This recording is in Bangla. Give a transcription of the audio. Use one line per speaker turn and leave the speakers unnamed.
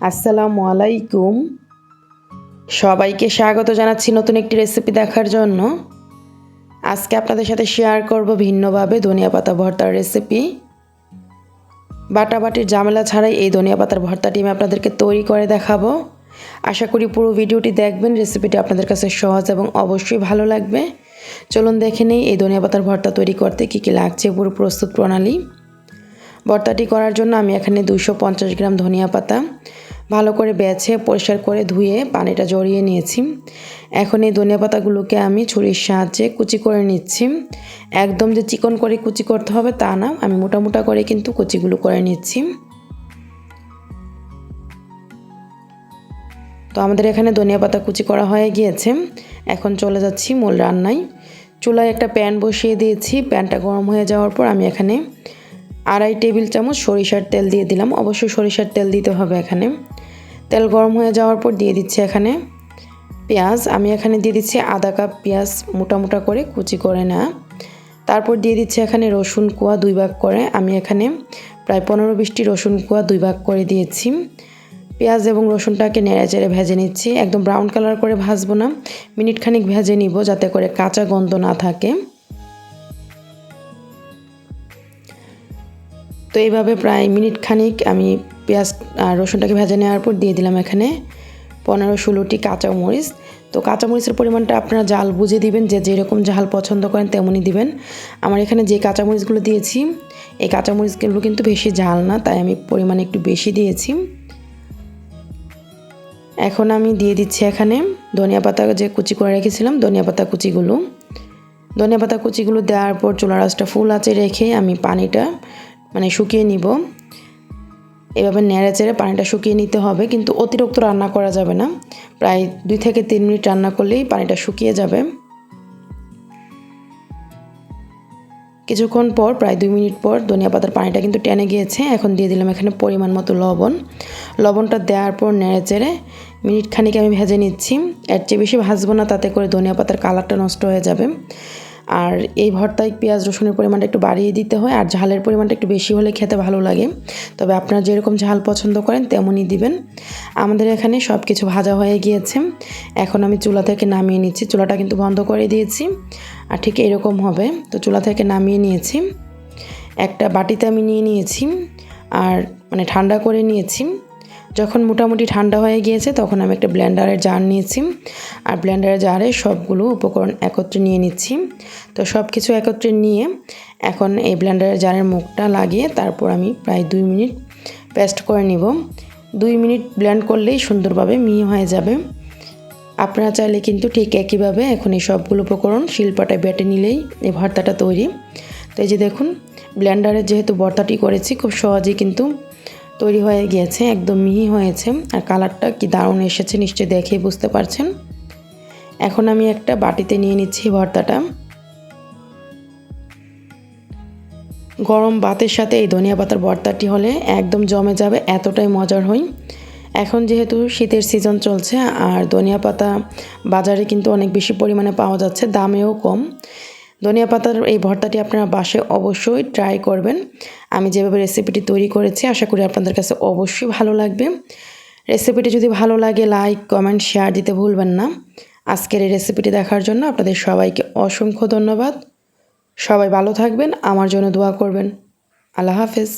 আসসালামু আলাইকুম। সবাইকে স্বাগত জানাচ্ছি নতুন একটি রেসিপি দেখার জন্য। আজকে আপনাদের সাথে শেয়ার করব ভিন্নভাবে ধনিয়া পাতা ভর্তার রেসিপি। বাটাবাটির ঝামেলা ছাড়াই এই ধনিয়া পাতার ভর্তাটি আমি আপনাদেরকে তৈরি করে দেখাবো। আশা করি পুরো ভিডিওটি দেখবেন। রেসিপিটি আপনাদের কাছে সহজ এবং অবশ্যই ভালো লাগবে। চলুন দেখে নেই এই ধনিয়া পাতার ভর্তা তৈরি করতে কী কী লাগছে, পুরো প্রস্তুত প্রণালী। ভর্তাটি করার জন্য আমি এখানে 250 গ্রাম ধনিয়া পাতা ভালো করে বেছে পরিষ্কার করে ধুয়ে পানিটা ঝরিয়ে নিয়েছি। এখন এই ধনিয়া পাতাগুলোকে আমি ছুরির সাহায্যে কুচি করে নিচ্ছি। একদম যে চিকন করে কুচি করতে হবে তা না, আমি মোটা মোটা করে কিন্তু কুচিগুলো করে নিচ্ছি। তো আমাদের এখানে ধনিয়া পাতা কুচি করা হয়ে গিয়েছে। এখন চলে যাচ্ছি মূল রান্নায়। চুলায় একটা প্যান বসিয়ে দিয়েছি। প্যানটা গরম হয়ে যাওয়ার পর আমি এখানে 2.5 টেবিল চামচ সরিষার তেল দিয়ে দিলাম। অবশ্যই সরিষার তেল দিতে হবে এখানে। তেল গরম হয়ে যাওয়ার পর দিয়ে দিচ্ছি এখানে পেঁয়াজ। আমি এখানে দিয়ে দিচ্ছি আধা কাপ পেঁয়াজ মোটা মোটা করে কুচি করে না। তারপর দিয়ে দিচ্ছি এখানে রসুন কোয়া 2 ভাগ করে। আমি এখানে প্রায় 15-20টি রসুন কোয়া 2 ভাগ করে দিয়েছি। পেঁয়াজ এবং রসুনটাকে নেড়েচেড়ে ভেজে নিচ্ছি। একদম ব্রাউন কালার করে ভাজবো না, মিনিট খানিক ভেজে নিব যাতে করে কাঁচা গন্ধ না থাকে। তো এইভাবে প্রায় মিনিট খানিক আমি পেঁয়াজ আর রসুনটাকে ভেজে নেওয়ার পর দিয়ে দিলাম এখানে 15-16টি কাঁচামরিচ। তো কাঁচামরিচের পরিমাণটা আপনারা ঝাল বুঝে দিবেন, যে যেরকম ঝাল পছন্দ করেন তেমনই দিবেন। আমার এখানে যে কাঁচামরিচগুলো দিয়েছি এই কাঁচামরিচগুলো কিন্তু বেশি ঝাল না, তাই আমি পরিমাণ একটু বেশি দিয়েছি। এখন আমি দিয়ে দিচ্ছি এখানে ধনিয়া পাতা যে কুচি করে রেখেছিলাম, ধনিয়া পাতা কুচিগুলো দেওয়ার পর চুলার আঁচটা ফুল আঁচে রেখে আমি পানিটা শুকিয়ে নিব। এভাবে নেড়েচেড়ে পানিটা শুকিয়ে নিতে হবে, কিন্তু অতিরিক্ত রান্না করা যাবে না। প্রায় 2 থেকে 3 মিনিট রান্না করলেই পানিটা শুকিয়ে যাবে। কিছুক্ষণ পর প্রায় 2 মিনিট পর ধনিয়া পাতার পানিটা কিন্তু টেনে গিয়েছে। এখন দিয়ে দিলাম এখানে পরিমাণ মতো লবণটা দেওয়ার পর নেড়েচেড়ে মিনিট খানিক আমি ভেজে নিচ্ছি। এর চেয়ে বেশি ভাজবো না, তাতে করে ধনিয়া পাতার কালারটা নষ্ট হয়ে যাবে। আর এই ভর্তায় পেঁয়াজ রসুনের পরিমাণটা একটু বাড়িয়ে দিতে হয়, আর ঝালের পরিমাণটা একটু বেশি হলে খেতে ভালো লাগে। তবে আপনারা যেরকম ঝাল পছন্দ করেন তেমনই দিবেন। আমাদের এখানে সব কিছু ভাজা হয়ে গিয়েছে। এখন আমি চুলা থেকে নামিয়ে নিচ্ছি। চুলাটা কিন্তু বন্ধ করে দিয়েছি, আর ঠিক এরকম হবে। তো চুলা থেকে নামিয়ে নিয়েছি। একটা বাটিতে আমি নিয়ে নিয়েছি আর ঠান্ডা করে নিয়েছি। যখন মোটামুটি ঠান্ডা হয়ে গিয়েছে তখন আমি একটা ব্লেন্ডারের জার নিয়েছি, আর ব্লেন্ডারের জারে সবগুলো উপকরণ একত্রে নিয়ে নিচ্ছি। তো সব কিছু একত্রে নিয়ে এখন এই ব্লেন্ডারের জারের মুখটা লাগিয়ে তারপর আমি প্রায় 2 মিনিট পেস্ট করে নিব। 2 মিনিট ব্লেন্ড করলেই সুন্দরভাবে মিহি হয়ে যাবে। আপনারা চাইলে কিন্তু ঠিক একইভাবে এখন এই সবগুলো উপকরণ শিলপাটায় বেটে নিলেই এই ভর্তাটা তৈরি। তো এই যে দেখুন, ব্লেন্ডারে যেহেতু ভর্তাটি করেছি খুব সহজেই কিন্তু তৈরি হয়ে গিয়েছে, একদম মিহি হয়েছে। আর কালারটা কি দারুণ এসেছে নিশ্চয়ই দেখেই বুঝতে পারছেন। এখন আমি একটা বাটিতে নিয়ে নিচ্ছি ভর্তাটা। গরম ভাতের সাথে এই ধনিয়া পাতার ভর্তাটি হলে একদম জমে যাবে, এতটাই মজার হয়। এখন যেহেতু শীতের সিজন চলছে আর ধনিয়া পাতা বাজারে কিন্তু অনেক বেশি পরিমাণে পাওয়া যাচ্ছে, দামেও কম। ধনিয়া পাতার এই ভর্তাটি আপনারা বাসায় অবশ্যই ট্রাই করবেন। আমি যেভাবে রেসিপিটি তৈরি করেছি আশা করি আপনাদের কাছে অবশ্যই ভালো লাগবে। রেসিপিটি যদি ভালো লাগে লাইক কমেন্ট শেয়ার দিতে ভুলবেন না। আজকের এই রেসিপিটি দেখার জন্য আপনাদের সবাইকে অসংখ্য ধন্যবাদ। সবাই ভালো থাকবেন, আমার জন্য দোয়া করবেন। আল্লাহ হাফেজ।